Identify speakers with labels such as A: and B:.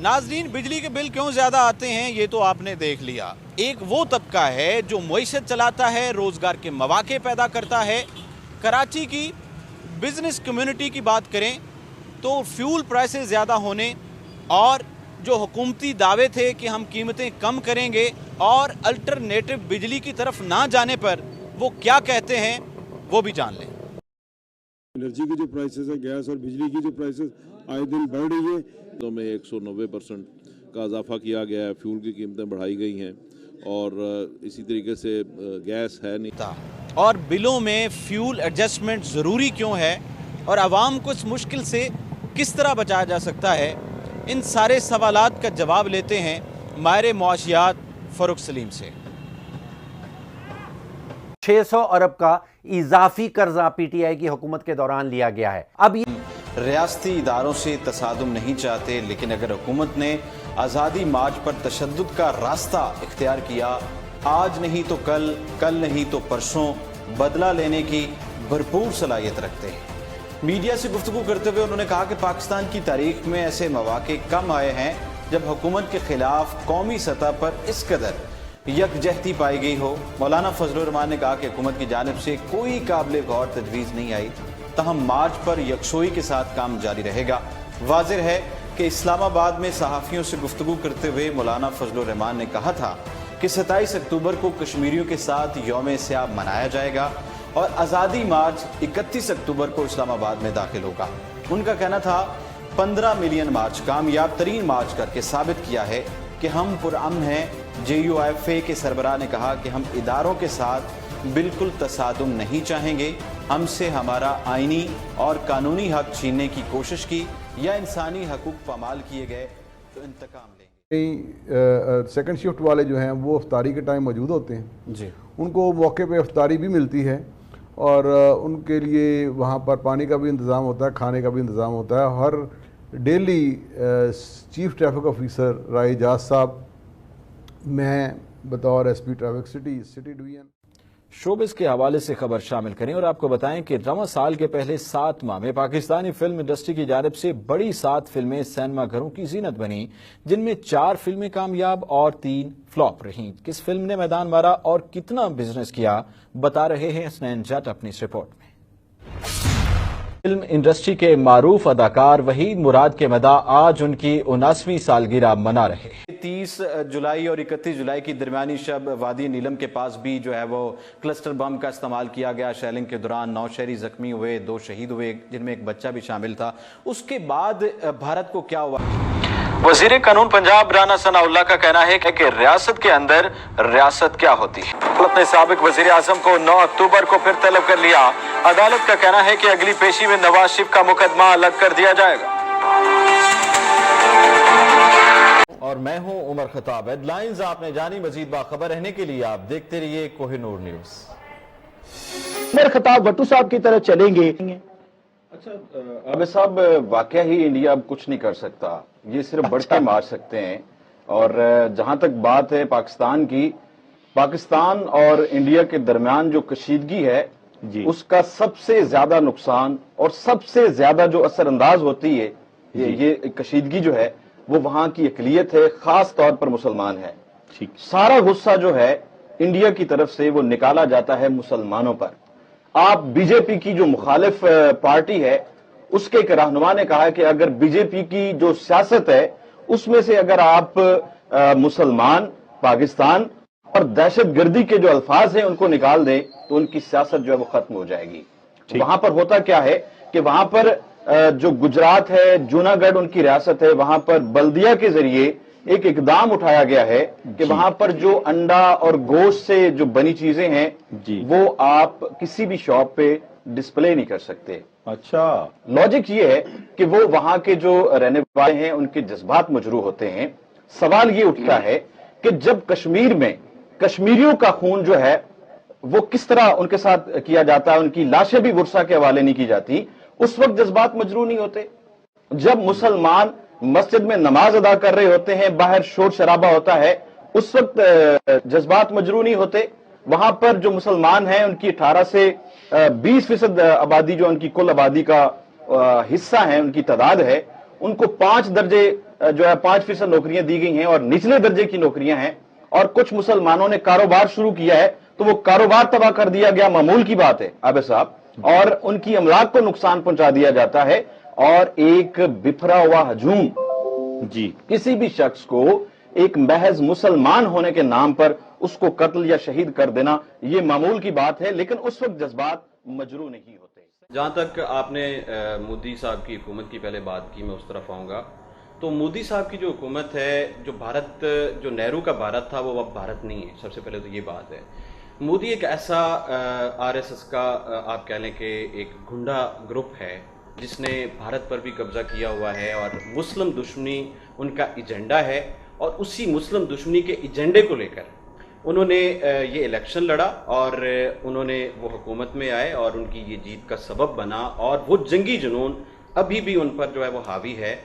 A: नाजरीन, बिजली के बिल क्यों ज़्यादा आते हैं ये तो आपने देख लिया। एक वो तबका है जो मईशत चलाता है, रोज़गार के मौके पैदा करता है। कराची की बिजनेस कम्युनिटी की बात करें तो फ्यूल प्राइसेस ज़्यादा होने और जो हुकूमती दावे थे कि हम कीमतें कम करेंगे और अल्टरनेटिव बिजली की तरफ ना जाने पर वो क्या कहते हैं वो भी जान लें।
B: एनर्जी की जो प्राइसेस है, गैस और बिजली की जो प्राइसेस आए दिन बढ़ रही है,
C: तो में 190% का इजाफा किया गया है, फ्यूल की कीमतें बढ़ाई गई हैं और इसी तरीके से गैस है नहीं।
A: और बिलों में फ्यूल एडजस्टमेंट ज़रूरी क्यों है और आवाम को इस मुश्किल से किस तरह बचाया जा सकता है, इन सारे सवालात का जवाब लेते हैं माहिर मुआशियात फ़ारूक सलीम से।
D: 600 अरब का इजाफी कर्जा पीटीआई की हुकूमत के दौरान लिया गया है। अब ये
A: रियासती इदारों से तसादुम नहीं चाहते, लेकिन अगर हुकूमत ने आज़ादी मार्च पर तशद्दुद का रास्ता इख्तियार किया, आज नहीं तो कल, कल नहीं तो परसों बदला लेने की भरपूर सलाहियत रखते हैं। मीडिया से गुफ्तगू करते हुए उन्होंने कहा कि पाकिस्तान की तारीख में ऐसे मौके कम आए हैं जब हुकूमत के खिलाफ कौमी सतह पर इस कदर यकजहती पाई गई हो। मौलाना फजलुर रहमान ने कहा कि हुकूमत की जानिब से कोई काबिल गौर तजवीज़ नहीं आई, तहम मार्च पर यकसोई के साथ काम जारी रहेगा। वाज़ेह है कि इस्लामाबाद में सहाफ़ियों से गुफ्तगू करते हुए मौलाना फजलुर रहमान ने कहा था कि 27 अक्टूबर को कश्मीरियों के साथ यौम सियाब मनाया जाएगा और आज़ादी मार्च 31 अक्टूबर को इस्लामाबाद में दाखिल होगा। उनका कहना था 15 मिलियन मार्च कामयाब तरीन मार्च करके साबित किया है कि हम पुरअमन हैं। JUIFA के सरबराह ने कहा कि हम इदारों के साथ बिल्कुल तसादुम नहीं चाहेंगे। हमसे हमारा आईनी और कानूनी हक छीनने की कोशिश की या इंसानी हकूक पामाल किए गए तो इंतकाम लेंगे।
B: सेकंड शिफ्ट वाले जो हैं वो इफ्तारी के टाइम मौजूद होते हैं
A: जी,
B: उनको मौके पे इफ्तारी भी मिलती है और उनके लिए वहाँ पर पानी का भी इंतज़ाम होता है, खाने का भी इंतज़ाम होता है। हर डेली चीफ ट्रैफिक ऑफिसर राइजाज साहब, मैं बतौर SP traffic city division
E: showbiz के हवाले से खबर शामिल करें और आपको बताएं कि रवां साल के पहले 7 माह में पाकिस्तानी फिल्म इंडस्ट्री की जानिब से बड़ी 7 फिल्में सिनेमा घरों की जीनत बनी, जिनमें 4 फिल्में कामयाब और 3 फ्लॉप रहीं। किस फिल्म ने मैदान मारा और कितना बिजनेस किया, बता रहे हैं हसनैन जट अपनी इस रिपोर्ट में। फिल्म इंडस्ट्री के मारूफ अदाकार वहीद मुराद के मदा आज उनकी 79वीं सालगिरह मना रहे।
A: 30 जुलाई और 31 जुलाई की दरमियानी शब वादी नीलम के पास भी जो है वो क्लस्टर बम का इस्तेमाल किया गया। शेलिंग के दौरान 9 शहरी जख्मी हुए, 2 शहीद हुए, जिनमें एक बच्चा भी शामिल था। उसके बाद भारत को क्या हुआ?
E: वजीर कानून पंजाब राना सनाउल्लाह का कहना है कि रियासत के अंदर रियासत क्या होती है। अपने साबिक वजीर आजम को 9 अक्टूबर को फिर तलब कर लिया। अदालत का कहना है कि अगली पेशी में नवाज शरीफ का मुकदमा अलग कर दिया जाएगा। और मैं हूं उमर खताब। हेडलाइंस आपने जानी, मजीद बाखबर रहने के लिए आप देखते रहिए कोहिनूर न्यूज।
F: उमर खताब भट्टू साहब की तरह चलेंगे।
G: अच्छा आबिद साहब, वाकया ही इंडिया अब कुछ नहीं कर सकता, ये सिर्फ बढ़ के मार सकते हैं। और जहां तक बात है पाकिस्तान की, पाकिस्तान और इंडिया के दरमियान जो कशीदगी है उसका सबसे ज्यादा नुकसान और सबसे ज्यादा जो असरअंदाज होती है ये कशीदगी जो है वो वहां की अकलियत है, खास तौर पर मुसलमान है। सारा गुस्सा जो है इंडिया की तरफ से वो निकाला जाता है मुसलमानों पर। आप बीजेपी की जो मुखालिफ पार्टी है उसके एक रहनुमा ने कहा है कि अगर बीजेपी की जो सियासत है उसमें से अगर आप मुसलमान, पाकिस्तान और दहशतगर्दी के जो अल्फाज हैं उनको निकाल दें तो उनकी सियासत जो है वो खत्म हो जाएगी। वहां पर होता क्या है कि वहां पर जो गुजरात है, जूनागढ़ उनकी रियासत है, वहां पर बल्दिया के जरिए एक इकदाम उठाया गया है कि वहां पर जो अंडा और गोश्त से जो बनी चीजें हैं वो आप किसी भी शॉप पे डिस्प्ले नहीं कर सकते।
F: अच्छा,
G: लॉजिक ये है कि वो वहां के जो रहने वाले हैं उनके जज्बात मजरू होते हैं। सवाल ये उठता है कि जब कश्मीर में कश्मीरियों का खून जो है वो किस तरह उनके साथ किया जाता है, उनकी लाशें भी गुस्सा के हवाले नहीं की जाती, उस वक्त जज्बात मजरू नहीं होते। जब मुसलमान मस्जिद में नमाज अदा कर रहे होते हैं, बाहर शोर शराबा होता है, उस वक्त जज्बात मजरू नहीं होते। वहां पर जो मुसलमान हैं उनकी 18 से 20% आबादी जो उनकी कुल आबादी का हिस्सा है, उनकी तादाद है, उनको 5 दर्जे जो है 5% नौकरियां दी गई हैं और निचले दर्जे की नौकरियां हैं, और कुछ मुसलमानों ने कारोबार शुरू किया है, तो वो कारोबार तबाह कर दिया गया, मामूल की बात है आबिद साहब, और उनकी अमलाक को नुकसान पहुंचा दिया जाता है, और एक बिफरा हुआ हजूम जी किसी भी शख्स को एक महज मुसलमान होने के नाम पर उसको कत्ल या शहीद कर देना, ये मामूल की बात है, लेकिन उस वक्त जज्बात मजरू नहीं होते।
H: जहाँ तक आपने मोदी साहब की हुकूमत की पहले बात की, मैं उस तरफ आऊँगा। तो मोदी साहब की जो हुकूमत है, जो भारत, जो नेहरू का भारत था वो अब भारत नहीं है, सबसे पहले तो ये बात है। मोदी एक ऐसा आरएसएस का आप कह लें कि एक गुंडा ग्रुप है जिसने भारत पर भी कब्जा किया हुआ है, और मुस्लिम दुश्मनी उनका एजेंडा है, और उसी मुस्लिम दुश्मनी के एजेंडे को लेकर उन्होंने ये इलेक्शन लड़ा, और उन्होंने वो हुकूमत में आए, और उनकी ये जीत का सबब बना, और वो जंगी जुनून अभी भी उन पर जो है वो हावी है।